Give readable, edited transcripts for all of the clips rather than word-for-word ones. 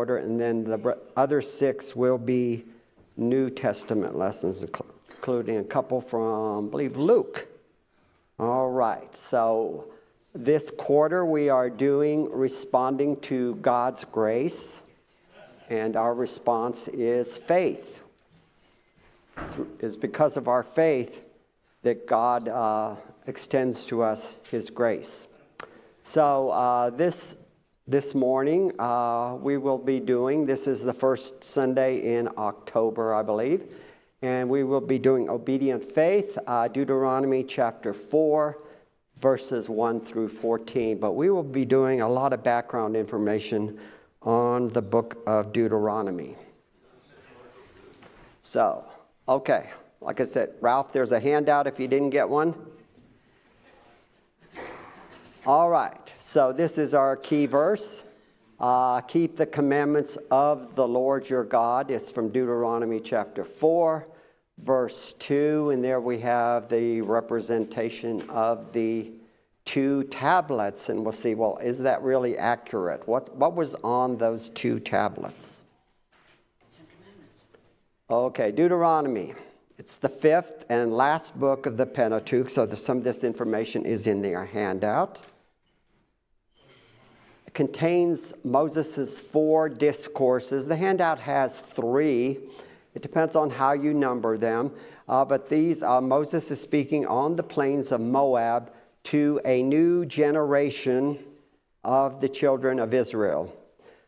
order, and then the other 6 will be New Testament lessons, including a couple from, I believe, Luke. All right, so this quarter we are doing responding to God's grace, and our response is faith. It's because of our faith that God extends to us His grace. So this morning we will be doing, this is the first Sunday in October, I believe, and we will be doing Obedient Faith, Deuteronomy chapter 4, verses 1 through 14. But we will be doing a lot of background information on the book of Deuteronomy. So, okay, like I said, Ralph, there's a handout if you didn't get one. All right, so this is our key verse. Keep the commandments of the Lord your God. It's from Deuteronomy chapter 4, verse 2. And there we have the representation of the 2 tablets. And we'll see, well, is that really accurate? What was on those 2 tablets? Okay, Deuteronomy. It's the 5th and last book of the Pentateuch, so some of this information is in their handout. It contains Moses' 4 discourses. The handout has 3. It depends on how you number them. But these, Moses is speaking on the plains of Moab to a new generation of the children of Israel.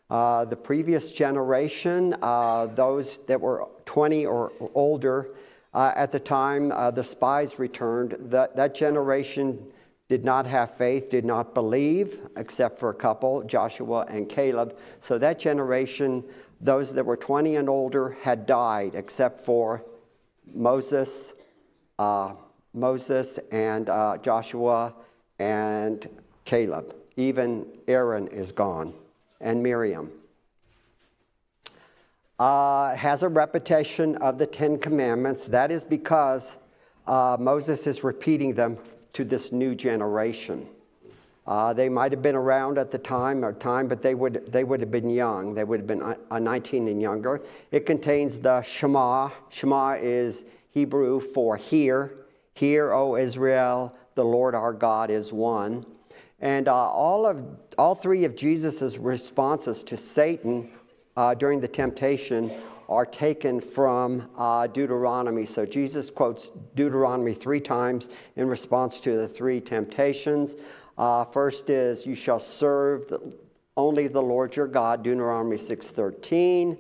The previous generation, those that were 20 or older, at the time the spies returned, that generation did not have faith, did not believe, except for a couple, Joshua and Caleb. So that generation, those that were 20 and older, had died, except for Moses and Joshua and Caleb. Even Aaron is gone, and Miriam. Has a repetition of the 10 Commandments. That is because Moses is repeating them to this new generation. They might have been around at the time, but they would have been young. They would have been 19 and younger. It contains the Shema. Shema is Hebrew for hear. Hear, O Israel, the Lord our God is one. And all 3 of Jesus' responses to Satan during the temptation are taken from Deuteronomy. So Jesus quotes Deuteronomy 3 times in response to the 3 temptations. First is, you shall serve only the Lord your God, Deuteronomy 6:13.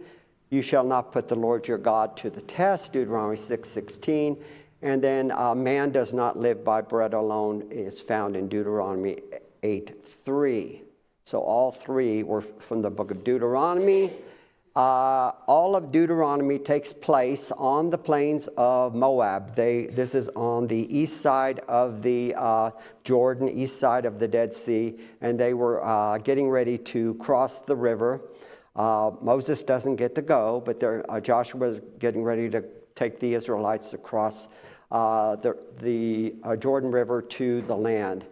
You shall not put the Lord your God to the test, Deuteronomy 6:16. And then man does not live by bread alone is found in Deuteronomy 8:3. So all 3 were from the book of Deuteronomy. All of Deuteronomy takes place on the plains of Moab. This is on the east side of the Jordan, east side of the Dead Sea, and they were getting ready to cross the river. Moses doesn't get to go, but Joshua is getting ready to take the Israelites across the Jordan River to the land.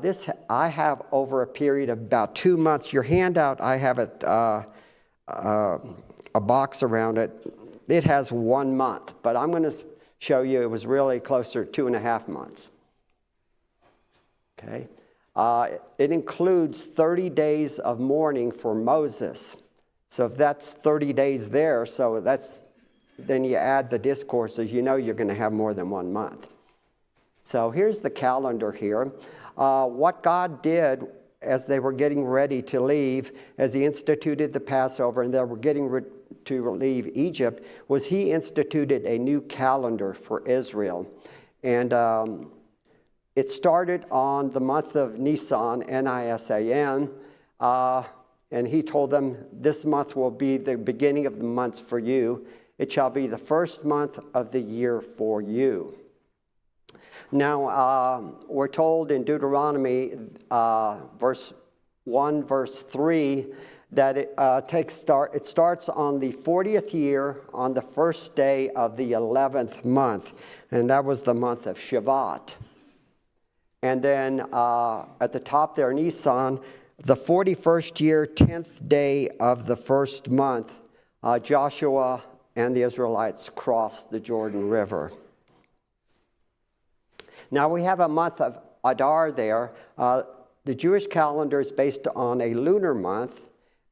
This I have over a period of about 2 months. Your handout, I have it a box around it. It has 1 month, but I'm going to show you it was really closer to 2.5 months. Okay, it includes 30 days of mourning for Moses. So if that's 30 days there, so then you add the discourses, you know you're going to have more than 1 month. So here's the calendar here. What God did as they were getting ready to leave, as He instituted the Passover and they were getting to leave Egypt, was He instituted a new calendar for Israel. And it started on the month of Nisan, N-I-S-A-N, and He told them, this month will be the beginning of the months for you. It shall be the first month of the year for you. Now, we're told in Deuteronomy verse 1, verse 3, that it starts on the 40th year, on the first day of the 11th month, and that was the month of Shavat. And then at the top there, Nisan, the 41st year, 10th day of the first month, Joshua and the Israelites crossed the Jordan River. Now we have a month of Adar there. The Jewish calendar is based on a lunar month.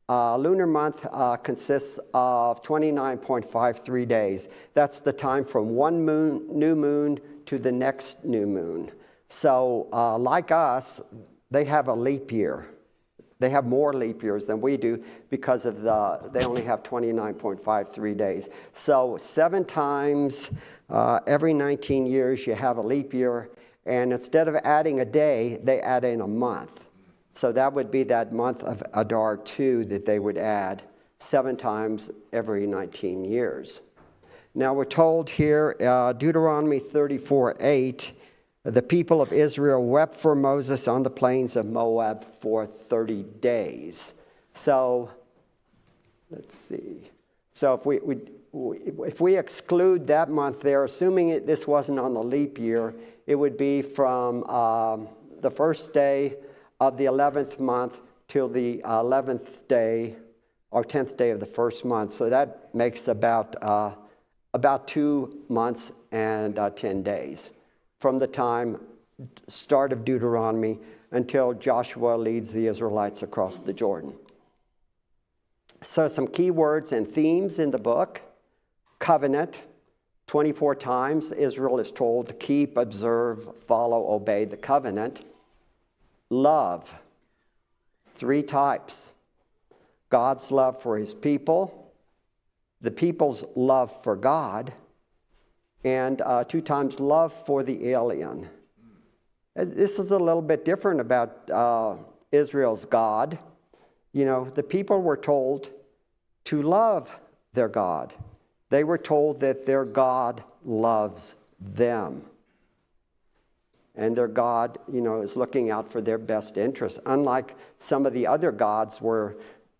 Lunar month consists of 29.53 days. That's the time from one new moon to the next new moon. So like us, they have a leap year. They have more leap years than we do because of they only have 29.53 days. So 7 times every 19 years you have a leap year, and instead of adding a day, they add in a month. So that would be that month of Adar 2 that they would add 7 times every 19 years. Now we're told here, Deuteronomy 34:8, the people of Israel wept for Moses on the plains of Moab for 30 days. So, let's see. So if we exclude that month there, assuming this wasn't on the leap year, it would be from the first day of the 11th month till the 11th day or 10th day of the first month. So that makes about 2 months and 10 days from the start of Deuteronomy until Joshua leads the Israelites across the Jordan. So some key words and themes in the book. Covenant. 24 times Israel is told to keep, observe, follow, obey the covenant. Love. 3 types. God's love for his people, the people's love for God, and 2 times love for the alien. This is a little bit different about Israel's God. You know, the people were told to love their God. They were told that their God loves them. And their God, you know, is looking out for their best interests. Unlike some of the other gods where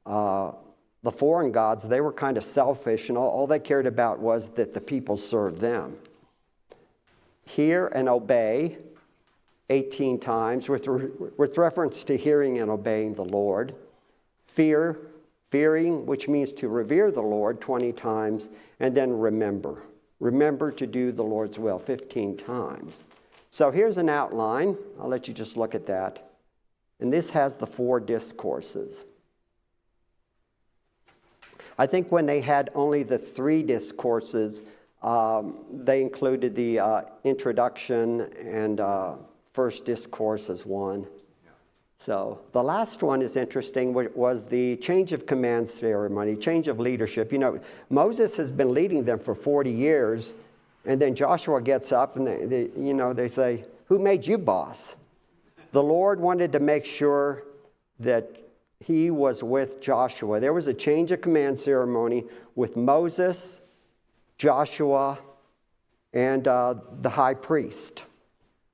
the foreign gods, they were kind of selfish, and all they cared about was that the people served them. Hear and obey, 18 times, with reference to hearing and obeying the Lord. Fearing, which means to revere the Lord, 20 times. And then remember. Remember to do the Lord's will, 15 times. So here's an outline. I'll let you just look at that. And this has the 4 discourses. I think when they had only the 3 discourses, they included the introduction and first discourse as one. So the last one is interesting, was the change of command ceremony, change of leadership. You know, Moses has been leading them for 40 years, and then Joshua gets up and they say, "Who made you boss?" The Lord wanted to make sure that he was with Joshua. There was a change of command ceremony with Moses, Joshua, and the high priest,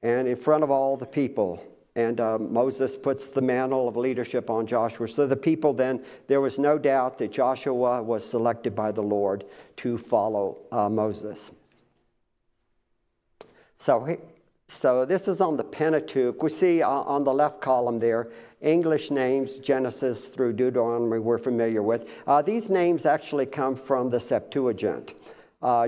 and in front of all the people. And Moses puts the mantle of leadership on Joshua. So the people then, there was no doubt that Joshua was selected by the Lord to follow Moses. So this is on the Pentateuch. We see on the left column there, English names, Genesis through Deuteronomy, we're familiar with. These names actually come from the Septuagint.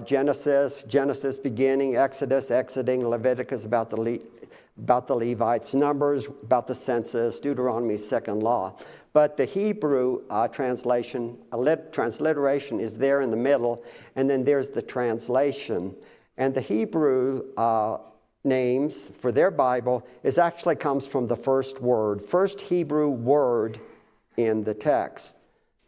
Genesis beginning, Exodus, exiting, Leviticus about the Levites, Numbers about the census, Deuteronomy's second law. But the Hebrew transliteration is there in the middle, and then there's the translation. And the Hebrew names for their Bible actually comes from the first Hebrew word in the text.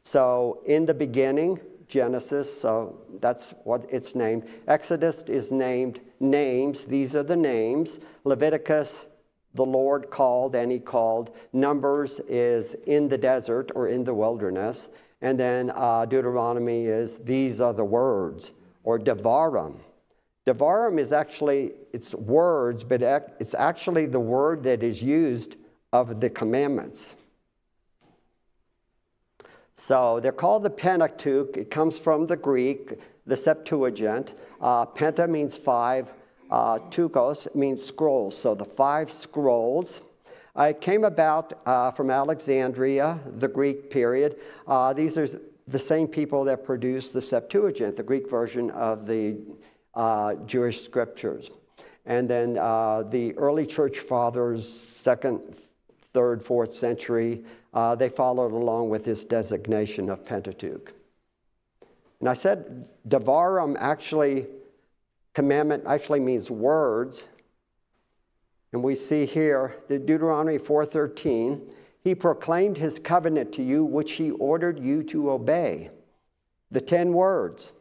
So in the beginning, Genesis, so that's what it's named. Exodus is named names. These are the names. Leviticus, the Lord called and he called. Numbers is in the desert or in the wilderness. And then Deuteronomy is these are the words, or Devarim. Devarim is actually, it's words, but it's actually the word that is used of the commandments. So they're called the Pentateuch. It comes from the Greek, the Septuagint. Penta means 5. Tukos means scrolls. So the 5 scrolls. It came about from Alexandria, the Greek period. These are the same people that produced the Septuagint, the Greek version of the Jewish scriptures. And then the early church fathers, 2nd, 3rd, 4th century, they followed along with this designation of Pentateuch. And I said Devarim commandment actually means words. And we see here, the Deuteronomy 4:13, he proclaimed his covenant to you, which he ordered you to obey. The 10 words.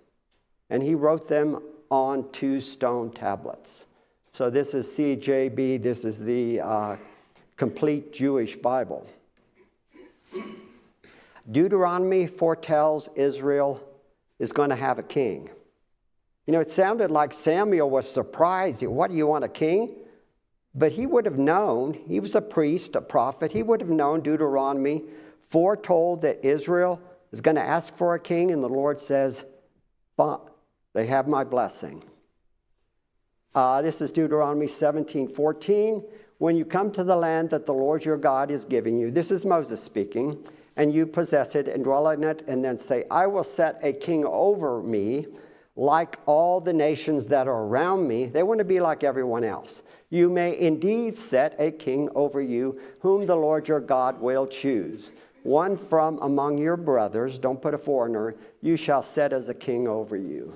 And he wrote them on 2 stone tablets. So this is CJB, this is the complete Jewish Bible. Deuteronomy foretells Israel is going to have a king. You know, it sounded like Samuel was surprised. What, do you want a king? But he would have known, he was a priest, a prophet, he would have known Deuteronomy foretold that Israel is going to ask for a king, and the Lord says, they have my blessing. This is Deuteronomy 17:14. When you come to the land that the Lord your God is giving you, this is Moses speaking, and you possess it and dwell in it, and then say, I will set a king over me, like all the nations that are around me. They want to be like everyone else. You may indeed set a king over you, whom the Lord your God will choose. One from among your brothers, don't put a foreigner, you shall set as a king over you.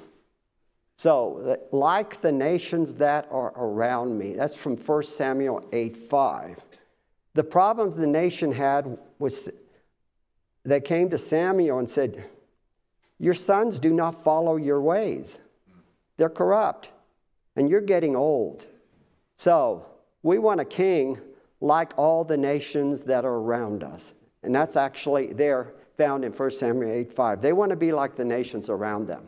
So, like the nations that are around me. That's from 1 Samuel 8:5. The problems the nation had was they came to Samuel and said, your sons do not follow your ways. They're corrupt, and you're getting old. So, we want a king like all the nations that are around us. And that's actually there, found in 1 Samuel 8:5. They want to be like the nations around them.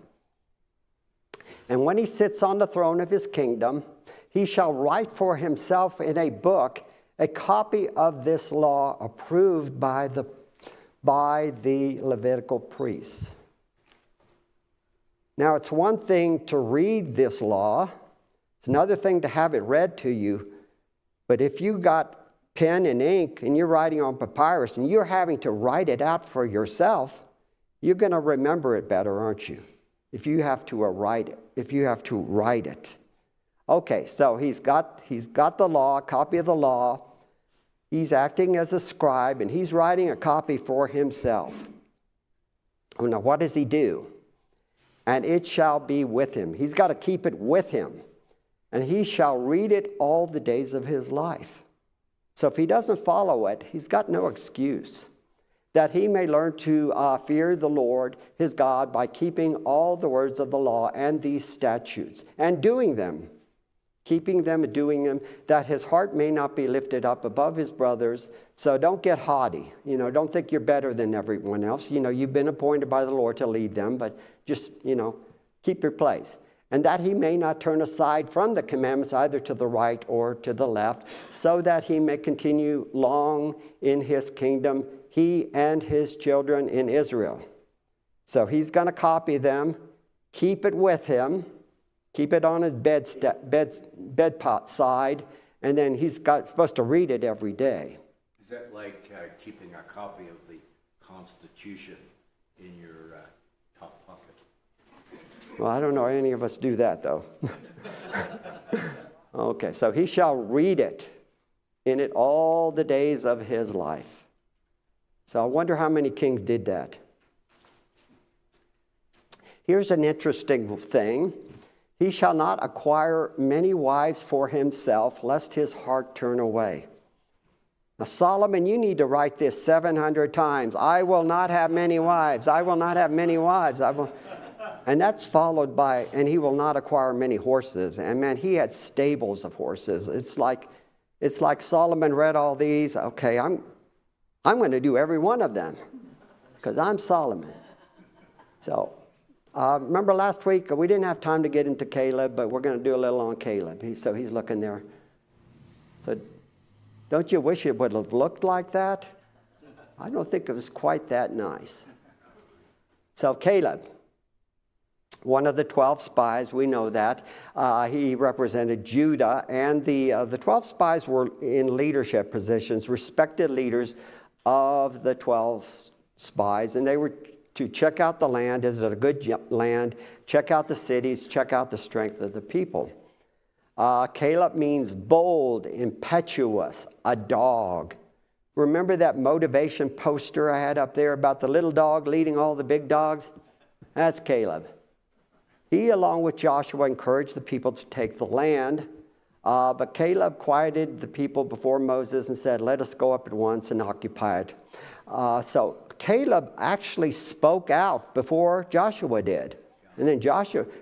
And when he sits on the throne of his kingdom, he shall write for himself in a book a copy of this law approved by the Levitical priests. Now, it's one thing to read this law. It's another thing to have it read to you. But if you got pen and ink and you're writing on papyrus and you're having to write it out for yourself, you're going to remember it better, aren't you? If you have to write it. Okay, so he's got the law, a copy of the law. He's acting as a scribe, and he's writing a copy for himself. Now, what does he do? And it shall be with him. He's got to keep it with him. And he shall read it all the days of his life. So if he doesn't follow it, he's got no excuse. That he may learn to fear the Lord his God by keeping all the words of the law and these statutes, and doing them, keeping them and doing them, that his heart may not be lifted up above his brothers. So don't get haughty. Don't think you're better than everyone else. You've been appointed by the Lord to lead them, but just, keep your place. And that he may not turn aside from the commandments either to the right or to the left, so that he may continue long in his kingdom, he and his children in Israel. So he's going to copy them, keep it with him, keep it on his bedside, and then he's supposed to read it every day. Is that like keeping a copy of the Constitution in your top pocket? Well, I don't know any of us do that, though. Okay, so he shall read it in it all the days of his life. So I wonder how many kings did that. Here's an interesting thing. He shall not acquire many wives for himself, lest his heart turn away. Now, Solomon, you need to write this 700 times. I will not have many wives. I will not have many wives. And that's followed by, and he will not acquire many horses. And man, he had stables of horses. It's like Solomon read all these. Okay, I'm going to do every one of them because I'm Solomon. So remember last week, we didn't have time to get into Caleb, but we're going to do a little on Caleb. So he's looking there. So don't you wish it would have looked like that? I don't think it was quite that nice. So Caleb. one of the 12 spies, we know that. He represented Judah, and the 12 spies were in leadership positions, respected leaders of the 12 spies, and they were to check out the land. Is it a good land? Check out the cities, check out the strength of the people. Caleb means bold, impetuous, a dog. Remember that motivation poster I had up there about the little dog leading all the big dogs? That's Caleb. He, along with Joshua, encouraged the people to take the land, but Caleb quieted the people before Moses and said, let us go up at once and occupy it. So Caleb actually spoke out before Joshua did. And then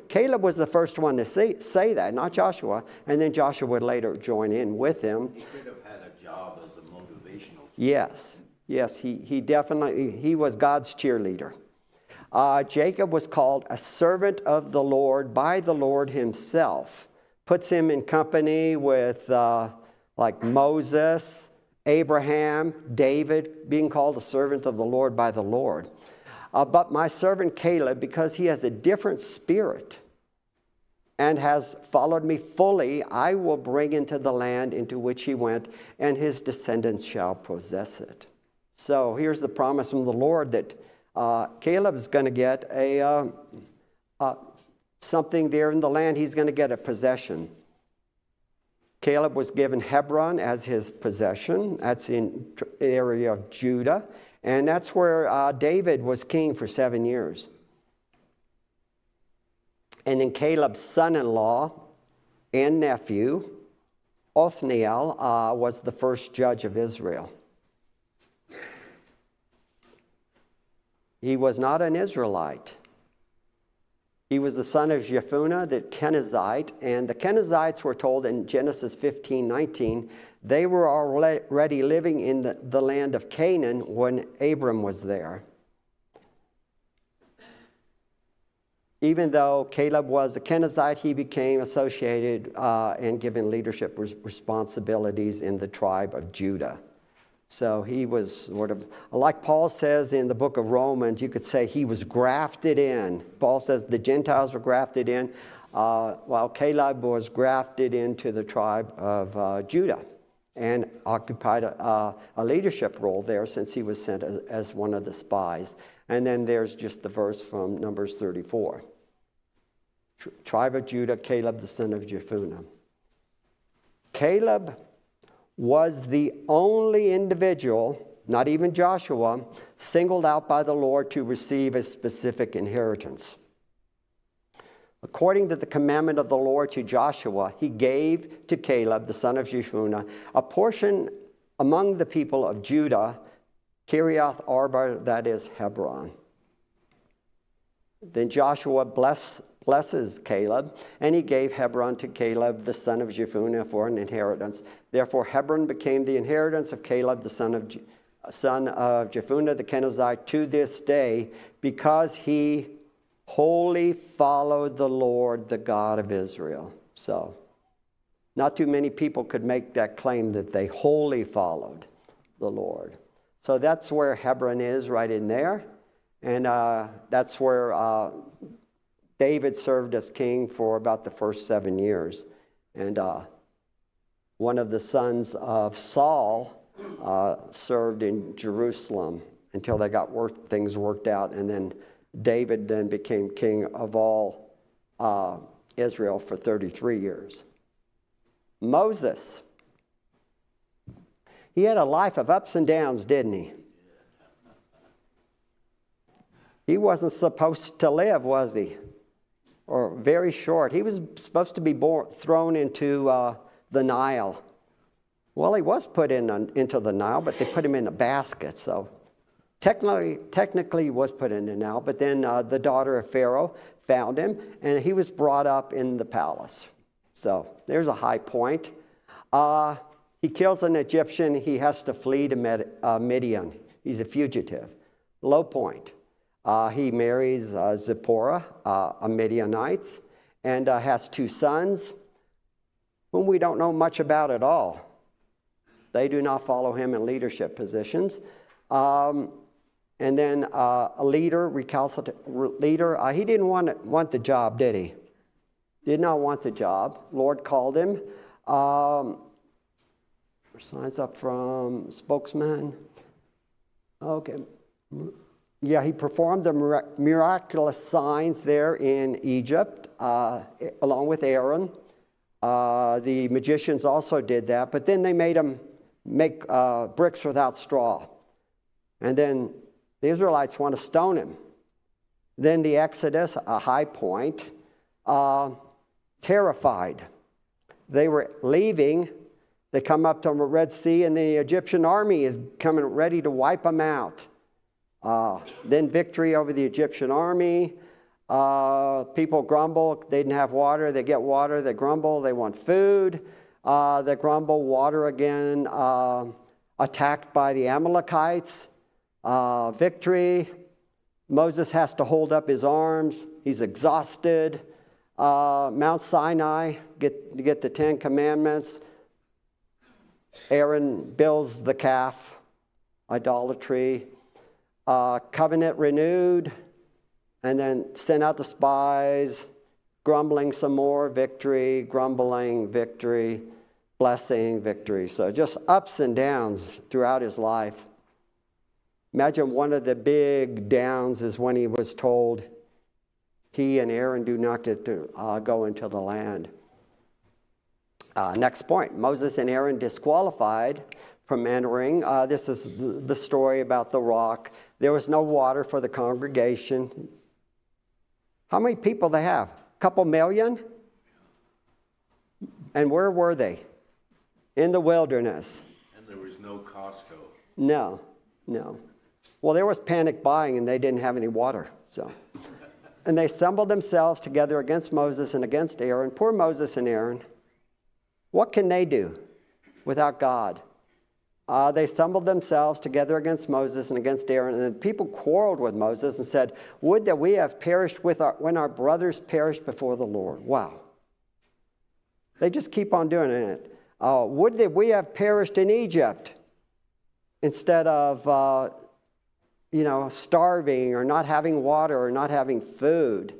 Caleb was the first one to say that, not Joshua. And then Joshua would later join in with him. He could have had a job as a motivational speaker. Yes, he was God's cheerleader. Jacob was called a servant of the Lord by the Lord himself. Puts him in company with like Moses, Abraham, David, being called a servant of the Lord by the Lord. But my servant Caleb, because he has a different spirit and has followed me fully, I will bring into the land into which he went, and his descendants shall possess it. So here's the promise from the Lord that Caleb's going to get something there in the land. He's going to get a possession. Caleb was given Hebron as his possession. That's in the area of Judah. And that's where David was king for 7 years. And then Caleb's son-in-law and nephew, Othniel, was the first judge of Israel. He was not an Israelite. He was the son of Jephunneh, the Kenizzite, and the Kenizzites were told in Genesis 15:19, they were already living in the land of Canaan when Abram was there. Even though Caleb was a Kenizzite, he became associated and given leadership responsibilities in the tribe of Judah. So he was sort of, like Paul says in the book of Romans, you could say he was grafted in. Paul says the Gentiles were grafted in, while Caleb was grafted into the tribe of Judah and occupied a leadership role there since he was sent as one of the spies. And then there's just the verse from Numbers 34. Tribe of Judah, Caleb the son of Jephunneh. Caleb was the only individual, not even Joshua, singled out by the Lord to receive a specific inheritance. According to the commandment of the Lord to Joshua, he gave to Caleb, the son of Jephunneh, a portion among the people of Judah, Kiriath Arba, that is Hebron. Then Joshua blesses Caleb, and he gave Hebron to Caleb, the son of Jephunneh, for an inheritance. Therefore, Hebron became the inheritance of Caleb, the son of Jephunneh, the Kenizzite, to this day, because he wholly followed the Lord, the God of Israel. So, not too many people could make that claim that they wholly followed the Lord. So that's where Hebron is, right in there. And that's where David served as king for about the first 7 years. And one of the sons of Saul served in Jerusalem until they got things worked out. And then David then became king of all Israel for 33 years. Moses. He had a life of ups and downs, didn't he? He wasn't supposed to live, was he? Or very short. He was supposed to be thrown into the Nile. Well, he was put into the Nile, but they put him in a basket. So technically he was put in the Nile. But then the daughter of Pharaoh found him, and he was brought up in the palace. So there's a high point. He kills an Egyptian. He has to flee to Midian. He's a fugitive. Low point. He marries Zipporah, a Midianite, and has 2 sons, whom we don't know much about at all. They do not follow him in leadership positions. And then a leader, recalcitrant leader, he didn't want the job, did he? Did not want the job. Lord called him. Signs up from spokesman. Okay. Yeah, he performed the miraculous signs there in Egypt, along with Aaron. The magicians also did that, but then they made him make bricks without straw. And then the Israelites want to stone him. Then the Exodus, a high point, terrified. They were leaving. They come up to the Red Sea, and the Egyptian army is coming ready to wipe them out. Then victory over the Egyptian army. People grumble. They didn't have water. They get water. They grumble. They want food. They grumble. Water again. Attacked by the Amalekites. Victory. Moses has to hold up his arms. He's exhausted. Mount Sinai, get the Ten Commandments. Aaron builds the calf, idolatry. Covenant renewed, and then sent out the spies, grumbling some more, victory, grumbling, victory, blessing, victory. So just ups and downs throughout his life. Imagine one of the big downs is when he was told he and Aaron do not get to go into the land. Next point, Moses and Aaron disqualified from entering. This is the story about the rock. There was no water for the congregation. How many people they have? A couple million? And where were they? In the wilderness. And there was no Costco. No. Well, there was panic buying and they didn't have any water. So, and they assembled themselves together against Moses and against Aaron. Poor Moses and Aaron. What can they do without God? They assembled themselves together against Moses and against Aaron, and the people quarreled with Moses and said, "Would that we have perished when our brothers perished before the Lord." Wow. They just keep on doing it. Would that we have perished in Egypt instead of, starving or not having water or not having food.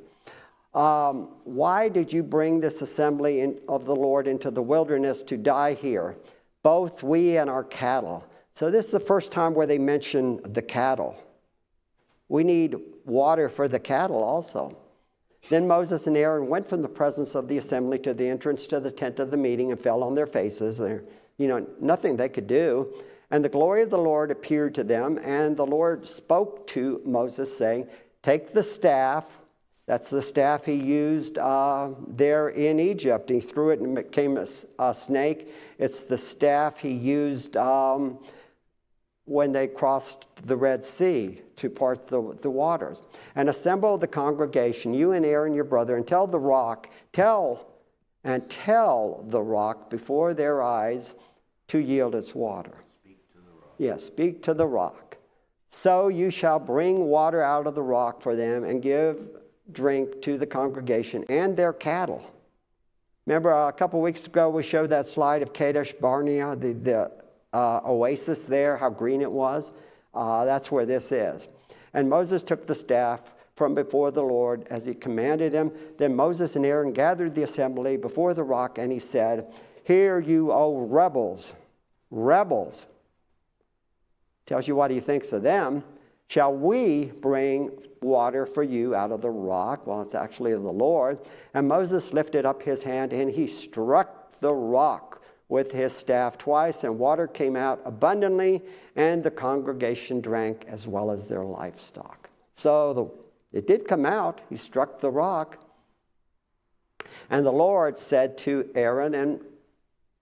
Why did you bring this assembly of the Lord into the wilderness to die here? Both we and our cattle. So this is the first time where they mention the cattle. We need water for the cattle also. Then Moses and Aaron went from the presence of the assembly to the entrance to the tent of the meeting and fell on their faces. There, nothing they could do. And the glory of the Lord appeared to them, and the Lord spoke to Moses, saying, "Take the staff." That's the staff he used there in Egypt. He threw it and it became a snake. It's the staff he used when they crossed the Red Sea to part the waters. "And assemble the congregation, you and Aaron your brother, and tell the rock before their eyes to yield its water." Speak to the rock. Yes, speak to the rock. "So you shall bring water out of the rock for them and give drink to the congregation and their cattle." Remember a couple weeks ago we showed that slide of Kadesh Barnea, the oasis there, how green it was? That's where this is. "And Moses took the staff from before the Lord as he commanded him. Then Moses and Aaron gathered the assembly before the rock, and he said, 'Hear you, O rebels, rebels.'" Tells you what he thinks of them. "Shall we bring water for you out of the rock?" Well, it's actually of the Lord. "And Moses lifted up his hand, and he struck the rock with his staff twice, and water came out abundantly, and the congregation drank as well as their livestock." So it did come out. He struck the rock. "And the Lord said to Aaron and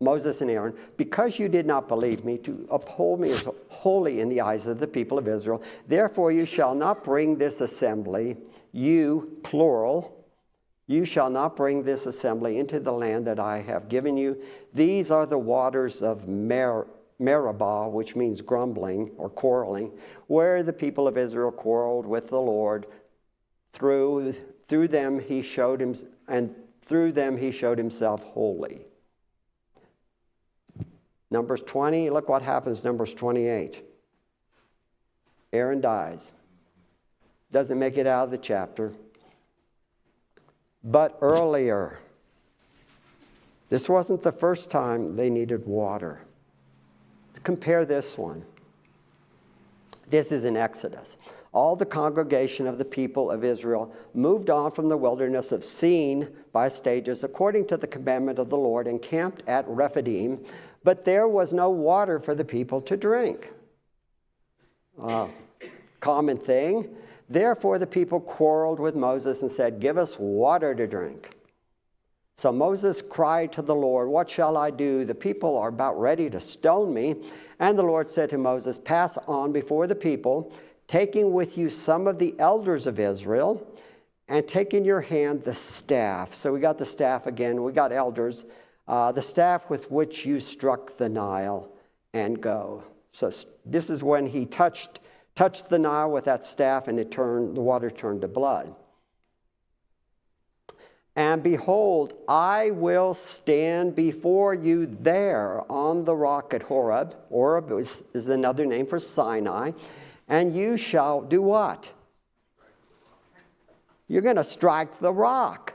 Moses and Aaron, because you did not believe me to uphold me as holy in the eyes of the people of Israel, therefore you shall not bring this assembly, you, plural, you shall not bring this assembly into the land that I have given you. These are the waters of Meribah," which means grumbling or quarreling, "where the people of Israel quarreled with the Lord. Through them he showed himself holy." Numbers 20, look what happens, Numbers 28. Aaron dies. Doesn't make it out of the chapter. But earlier, this wasn't the first time they needed water. Compare this one. This is in Exodus. All the congregation of the people of Israel moved on from the wilderness of Sin by stages according to the commandment of the Lord and camped at Rephidim, but there was no water for the people to drink. Common thing. Therefore the people quarreled with Moses and said, "Give us water to drink." So Moses cried to the Lord, "What shall I do? The people are about ready to stone me." And the Lord said to Moses, "Pass on before the people, taking with you some of the elders of Israel, and take in your hand the staff." So we got the staff again. We got elders. The staff with which you struck the Nile, and go. So this is when he touched the Nile with that staff, and the water turned to blood. "And behold, I will stand before you there on the rock at Horeb." Horeb is another name for Sinai. "And you shall" do what? You're going to strike the rock,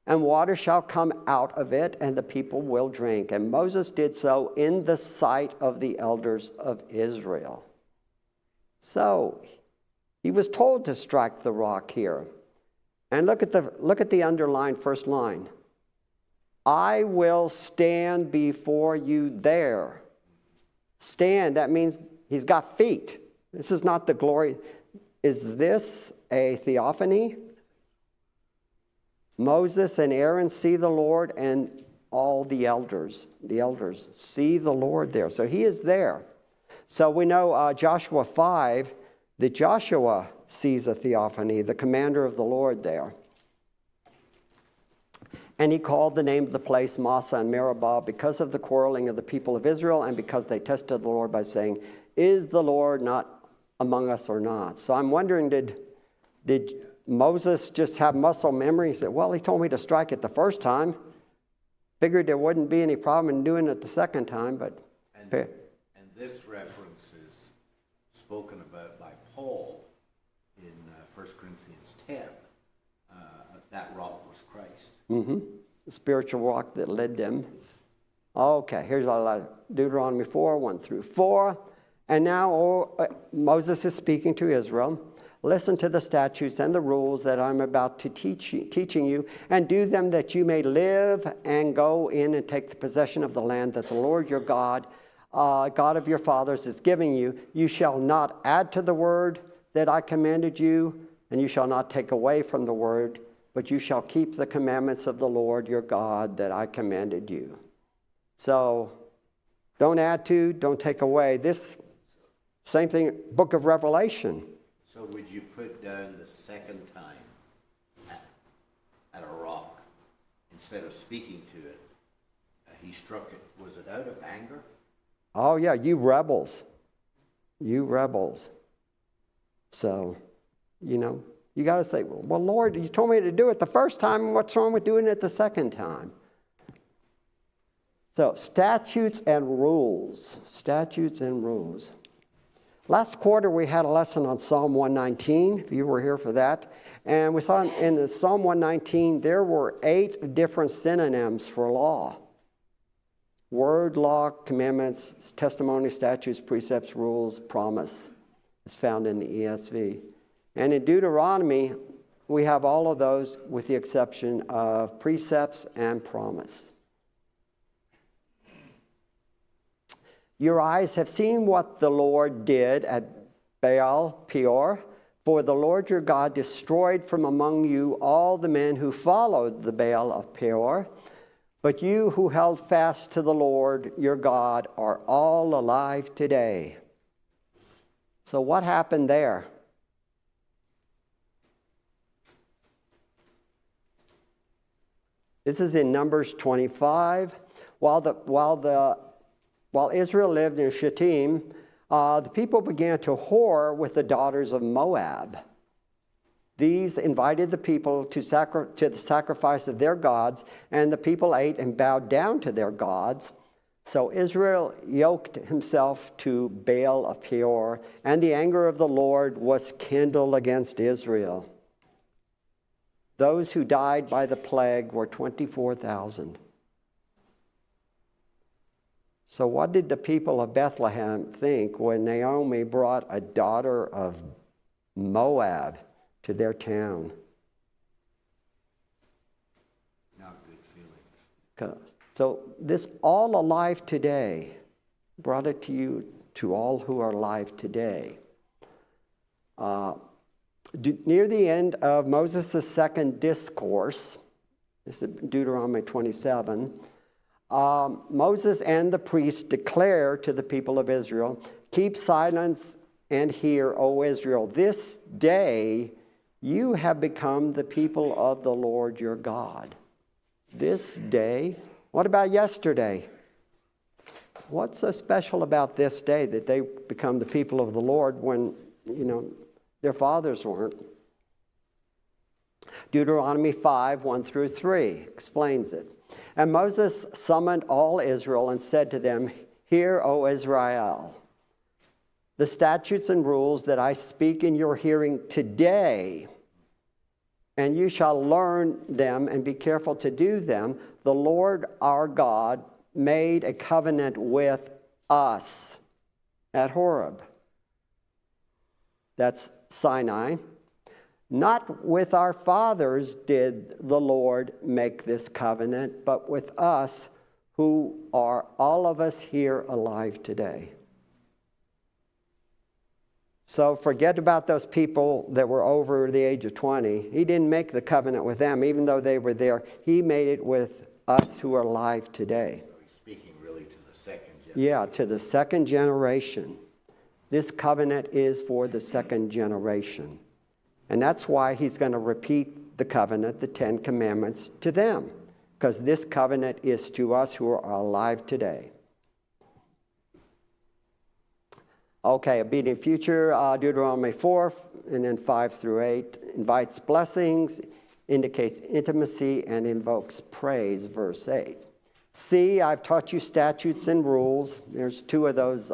and water shall come out of it, and the people will drink. And Moses did so in the sight of the elders of Israel. So he was told to strike the rock here. And look at the underlined first line. "I will stand before you there." Stand, that means he's got feet. This is not the glory. Is this a theophany? Moses and Aaron see the Lord, and all the elders see the Lord there. So he is there. So we know Joshua 5, that Joshua sees a theophany, the commander of the Lord there. "And he called the name of the place Massah and Meribah because of the quarreling of the people of Israel, and because they tested the Lord by saying, 'Is the Lord not among us or not?'" So I'm wondering, did Moses just have muscle memory? He said, "Well, he told me to strike it the first time. Figured there wouldn't be any problem in doing it the second time, but..." And this reference is spoken about by Paul in 1 Corinthians 10. That rock was Christ. The spiritual rock that led them. Okay, here's Deuteronomy 4, 1 through 4. "And now Moses is speaking to Israel. Listen to the statutes and the rules that I'm about to teaching you, and do them that you may live and go in and take the possession of the land that the Lord your God, God of your fathers, is giving you. You shall not add to the word that I commanded you, and you shall not take away from the word, but you shall keep the commandments of the Lord your God that I commanded you." So don't add to, don't take away. This same thing, book of Revelation. So would you put down the second time at a rock, instead of speaking to it, he struck it? Was it out of anger? Oh yeah, you rebels. You rebels. So, you got to say, "Well, Lord, you told me to do it the first time. What's wrong with doing it the second time?" So, statutes and rules. Statutes and rules. Last quarter, we had a lesson on Psalm 119, if you were here for that. And we saw in the Psalm 119, there were 8 different synonyms for law. Word, law, commandments, testimony, statutes, precepts, rules, promise is found in the ESV. And in Deuteronomy, we have all of those with the exception of precepts and promise. "Your eyes have seen what the Lord did at Baal Peor, for the Lord your God destroyed from among you all the men who followed the Baal of Peor. But you who held fast to the Lord your God are all alive today." So what happened there? This is in Numbers 25. While Israel lived in Shittim, the people began to whore with the daughters of Moab. These invited the people to the sacrifice of their gods, and the people ate and bowed down to their gods. So Israel yoked himself to Baal of Peor, and the anger of the Lord was kindled against Israel. Those who died by the plague were 24,000. So what did the people of Bethlehem think when Naomi brought a daughter of Moab to their town? Not good feelings. So this all alive today, brought it to you, to all who are alive today. Near the end of Moses' second discourse, this is Deuteronomy 27, Moses and the priests declare to the people of Israel, "Keep silence and hear, O Israel. This day you have become the people of the Lord your God." This day. What about yesterday? What's so special about this day that they become the people of the Lord when, their fathers weren't? Deuteronomy 5, 1 through 3 explains it. And Moses summoned all Israel and said to them, "Hear, O Israel, the statutes and rules that I speak in your hearing today, and you shall learn them and be careful to do them. The Lord our God made a covenant with us at Horeb." That's Sinai. "Not with our fathers did the Lord make this covenant, but with us who are all of us here alive today." So forget about those people that were over the age of 20. He didn't make the covenant with them, even though they were there. He made it with us who are alive today. So he's speaking really to the second generation. Yeah, to the second generation. This covenant is for the second generation. And that's why he's going to repeat the covenant, the 10 Commandments, to them. Because this covenant is to us who are alive today. Okay, obedient future, Deuteronomy 4, and then 5 through 8, invites blessings, indicates intimacy, and invokes praise, verse 8. "See, I've taught you statutes and rules." There's two of those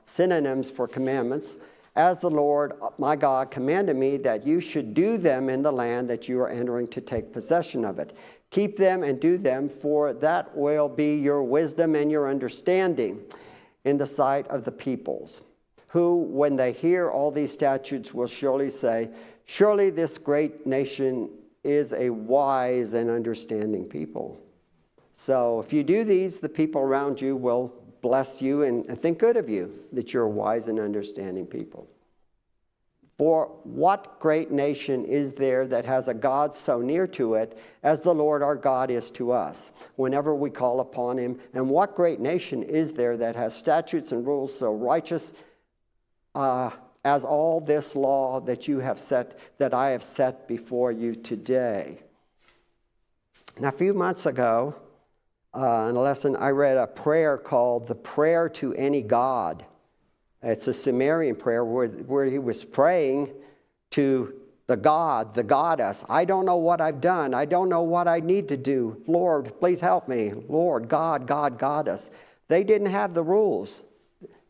synonyms for commandments. "As the Lord my God commanded me that you should do them in the land that you are entering to take possession of it. Keep them and do them, for that will be your wisdom and your understanding in the sight of the peoples, who, when they hear all these statutes, will surely say, 'Surely this great nation is a wise and understanding people.'" So if you do these, the people around you will bless you and think good of you, that you're a wise and understanding people. "For what great nation is there that has a God so near to it as the Lord our God is to us, whenever we call upon him? And what great nation is there that has statutes and rules so righteous as all this law that you have set, that I have set before you today?" Now, a few months ago, in a lesson, I read a prayer called "The Prayer to Any God." It's a Sumerian prayer where he was praying to the God, the goddess. "I don't know what I've done. I don't know what I need to do. Lord, please help me. Lord, God, goddess." They didn't have the rules.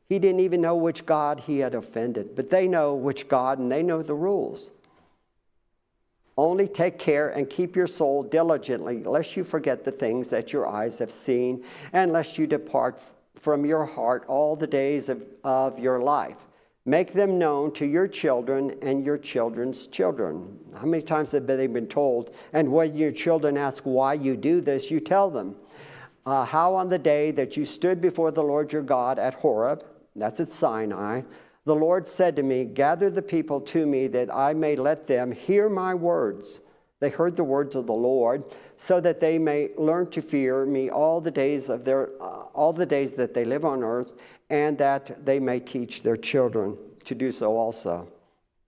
He didn't even know which God he had offended. But they know which God, and they know the rules. "Only take care and keep your soul diligently, lest you forget the things that your eyes have seen, and lest you depart from your heart all the days of your life. Make them known to your children and your children's children." How many times have they been told? "And when your children ask why you do this, you tell them. How on the day that you stood before the Lord your God at Horeb," that's at Sinai, "the Lord said to me, 'Gather the people to me that I may let them hear my words.' They heard the words of the Lord, so that they may learn to fear me all the days that they live on earth, and that they may teach their children to do so also."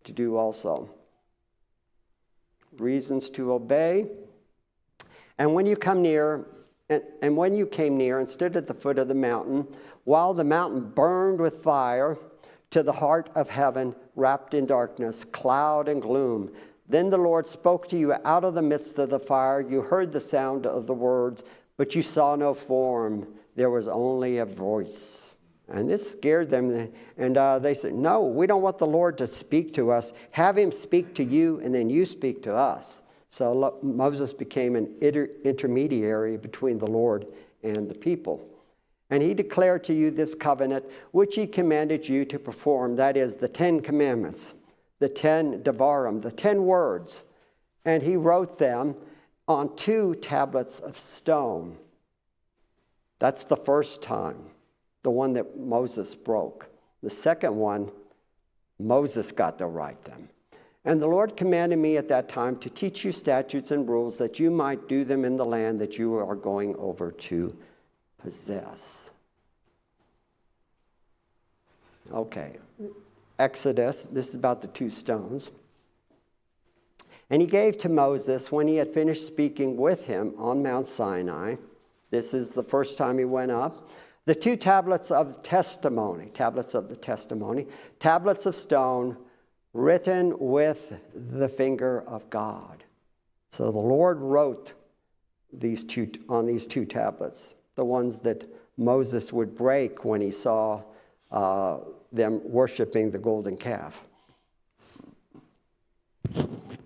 To do also. Reasons to obey. "And when you come near, and when you came near and stood at the foot of the mountain, while the mountain burned with fire, to the heart of heaven, wrapped in darkness, cloud and gloom. Then the Lord spoke to you out of the midst of the fire. You heard the sound of the words, but you saw no form. There was only a voice. And this scared them. And they said, no, we don't want the Lord to speak to us. Have him speak to you, and then you speak to us. So Moses became an intermediary between the Lord and the people. And he declared to you this covenant, which he commanded you to perform. That is the 10 commandments, the 10 Devarim, the 10 words. And he wrote them on 2 tablets of stone. That's the first time, the one that Moses broke. The second one, Moses got to write them. And the Lord commanded me at that time to teach you statutes and rules that you might do them in the land that you are going over to possess. Okay, Exodus, this is about the 2 stones. And he gave to Moses, when he had finished speaking with him on Mount Sinai, this is the first time he went up, the 2 tablets of testimony, tablets of the testimony, tablets of stone, written with the finger of God. So the Lord wrote these 2 on these 2 tablets, the ones that Moses would break when he saw them worshiping the golden calf.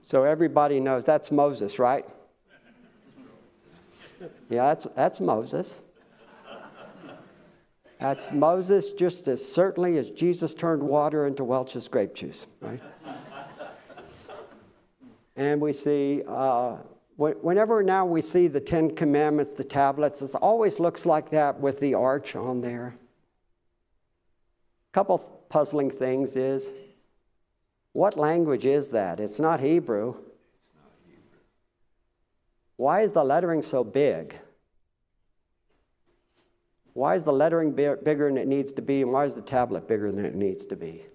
So everybody knows that's Moses, right? Yeah, that's Moses. That's Moses just as certainly as Jesus turned water into Welch's grape juice, right? And we see, whenever now we see the 10 Commandments, the tablets, it always looks like that with the arch on there. A couple puzzling things is, what language is that? It's not Hebrew. Why is the lettering so big? Why is the lettering bigger than it needs to be, and why is the tablet bigger than it needs to be?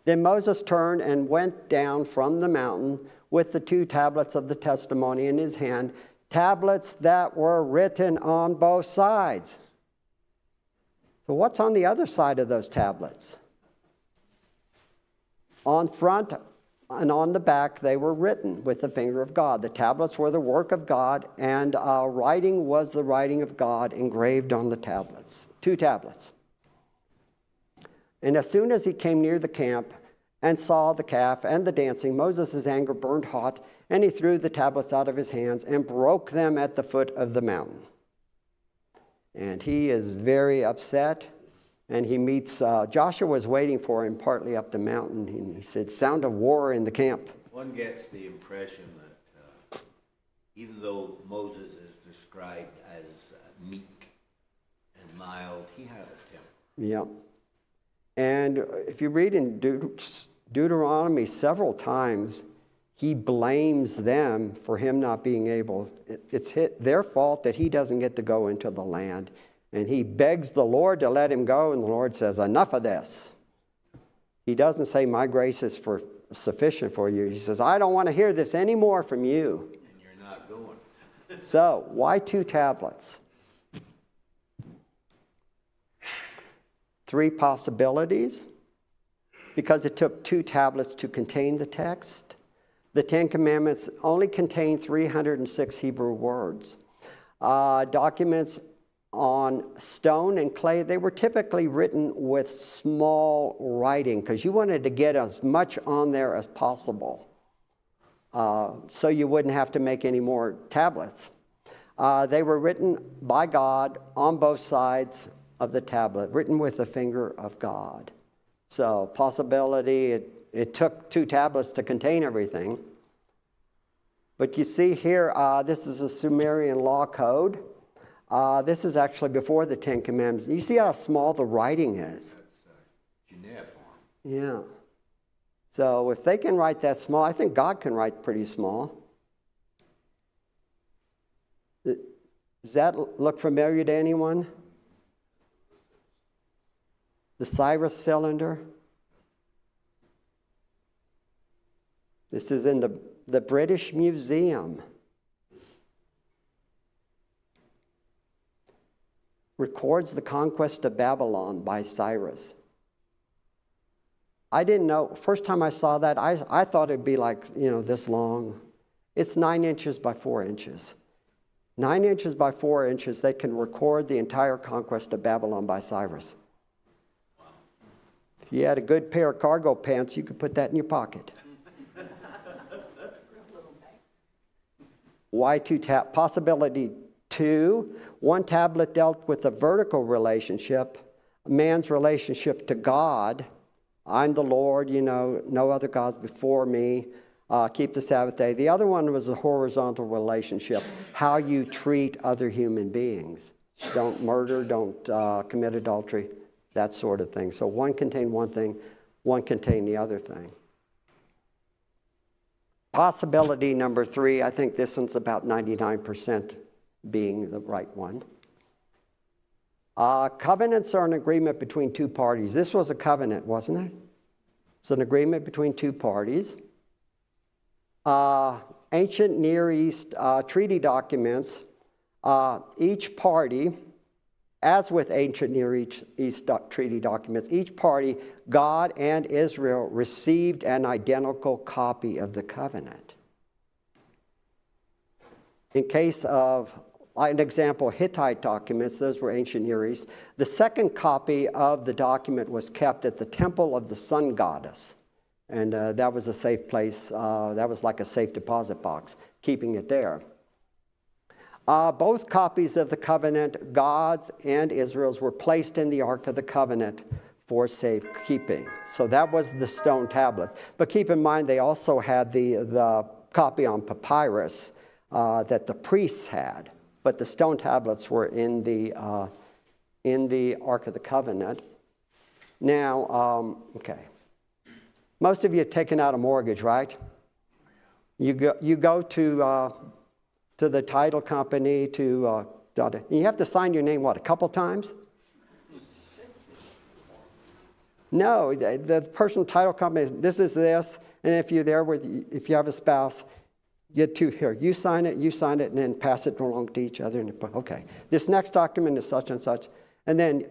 Then Moses turned and went down from the mountain with the 2 tablets of the testimony in his hand, tablets that were written on both sides. So what's on the other side of those tablets? On front and on the back, they were written with the finger of God. The tablets were the work of God, and writing was the writing of God engraved on the tablets. 2 tablets. And as soon as he came near the camp and saw the calf and the dancing, Moses' anger burned hot, and he threw the tablets out of his hands and broke them at the foot of the mountain. And he is very upset. And he meets, Joshua was waiting for him partly up the mountain. And he said, sound of war in the camp. One gets the impression that even though Moses is described as meek and mild, he had a temper. Yeah. And if you read in Deuteronomy several times, he blames them for him not being able. It's their fault that he doesn't get to go into the land. And he begs the Lord to let him go, and the Lord says, enough of this. He doesn't say, my grace is sufficient for you. He says, I don't want to hear this anymore from you. And you're not going. So, why 2 tablets? 3 possibilities. Because it took 2 tablets to contain the text. The 10 Commandments only contain 306 Hebrew words. Documents on stone and clay, they were typically written with small writing because you wanted to get as much on there as possible so you wouldn't have to make any more tablets. They were written by God on both sides of the tablet, written with the finger of God. So possibility, it took 2 tablets to contain everything. But you see here, this is a Sumerian law code. This is actually before the 10 Commandments. You see how small the writing is? Cuneiform. Yeah. So if they can write that small, I think God can write pretty small. Does that look familiar to anyone? The Cyrus cylinder. This is in the British Museum. Records the conquest of Babylon by Cyrus. I didn't know, first time I saw that, I thought it'd be like, this long. It's 9 inches by 4 inches. 9 inches by 4 inches, they can record the entire conquest of Babylon by Cyrus. If you had a good pair of cargo pants, you could put that in your pocket. Possibility 2, one tablet dealt with the vertical relationship, man's relationship to God. I'm the Lord, no other gods before me. Keep the Sabbath day. The other one was a horizontal relationship, how you treat other human beings. Don't murder, don't commit adultery, that sort of thing. So one contained one thing, one contained the other thing. Possibility number 3, I think this one's about 99% being the right one. Covenants are an agreement between two parties. This was a covenant, wasn't it? It's an agreement between two parties. Ancient Near East treaty documents, each party, as with ancient Near East treaty documents, each party, God and Israel, received an identical copy of the covenant. In case of, an example, Hittite documents, those were ancient Near East. The second copy of the document was kept at the temple of the sun goddess. And that was a safe place. That was like a safe deposit box, keeping it there. Both copies of the covenant, God's and Israel's, were placed in the Ark of the Covenant for safekeeping. So that was the stone tablets. But keep in mind, they also had the copy on papyrus that the priests had. But the stone tablets were in the Ark of the Covenant. Now, okay. Most of you have taken out a mortgage, right? You go to the title company you have to sign your name, what, a couple times? No, the personal title company, this is this, and if you're there if you have a spouse, you get two here. You sign it, and then pass it along to each other. And okay, this next document is such and such. And then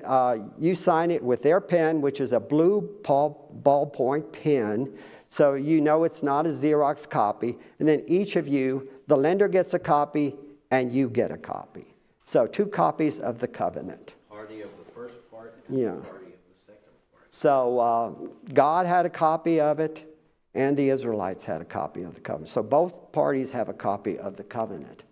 you sign it with their pen, which is a blue ballpoint pen, so you know it's not a Xerox copy. And then each of you, the lender gets a copy, and you get a copy. So 2 copies of the covenant. Party of the first part and yeah. Party of the second part. So God had a copy of it, and the Israelites had a copy of the covenant. So both parties have a copy of the covenant.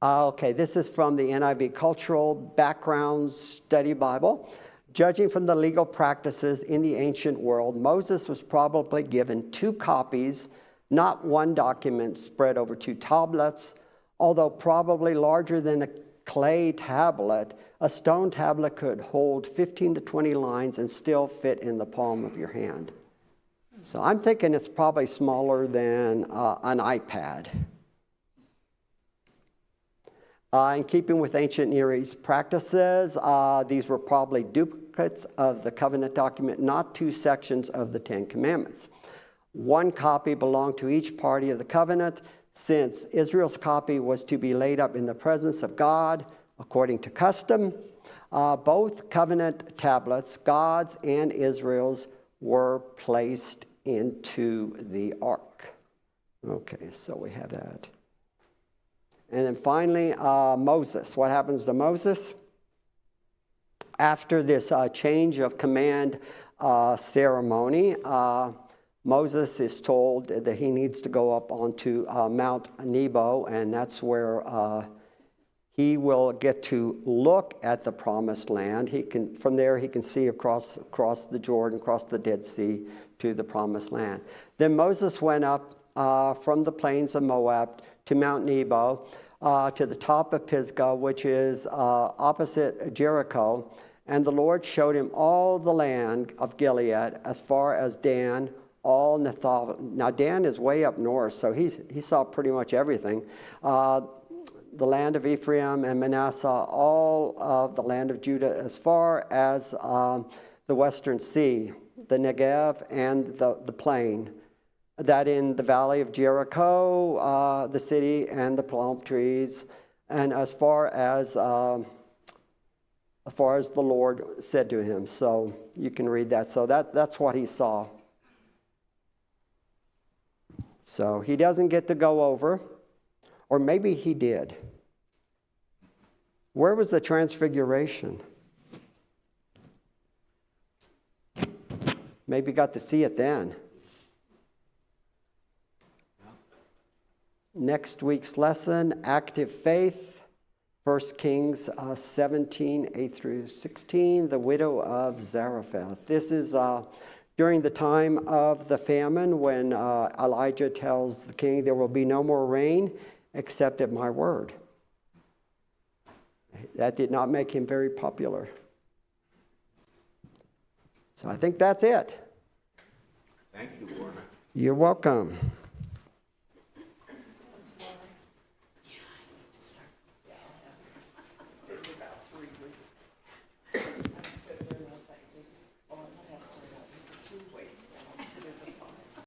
Okay, this is from the NIV Cultural Background Study Bible. Judging from the legal practices in the ancient world, Moses was probably given 2 copies, not one document spread over 2 tablets. Although probably larger than a clay tablet, a stone tablet could hold 15 to 20 lines and still fit in the palm of your hand. So I'm thinking it's probably smaller than an iPad. In keeping with ancient Near East practices, these were probably duplicates of the covenant document, not 2 sections of the 10 Commandments. 1 copy belonged to each party of the covenant, since Israel's copy was to be laid up in the presence of God, according to custom. Both covenant tablets, God's and Israel's, were placed into the ark. Okay, so we have that. And then finally, Moses. What happens to Moses? After this change of command ceremony, Moses is told that he needs to go up onto Mount Nebo, and that's where he will get to look at the promised land. From there he can see across the Jordan, across the Dead Sea to the promised land. Then Moses went up from the plains of Moab to Mount Nebo, to the top of Pisgah, which is opposite Jericho. And the Lord showed him all the land of Gilead as far as Dan, all Naphtali. Now Dan is way up north, so he saw pretty much everything. The land of Ephraim and Manasseh, all of the land of Judah as far as the western sea, the Negev and the plain. That in the valley of Jericho, the city and the palm trees, and as far as the Lord said to him. So you can read that. So that's what he saw. So he doesn't get to go over, or maybe he did. Where was the transfiguration? Maybe got to see it then. Next week's lesson, active faith, 1 Kings 17, 8 through 16, the widow of Zarephath. This is during the time of the famine when Elijah tells the king there will be no more rain except at my word. That did not make him very popular. So I think that's it. Thank you, Warner. You're welcome.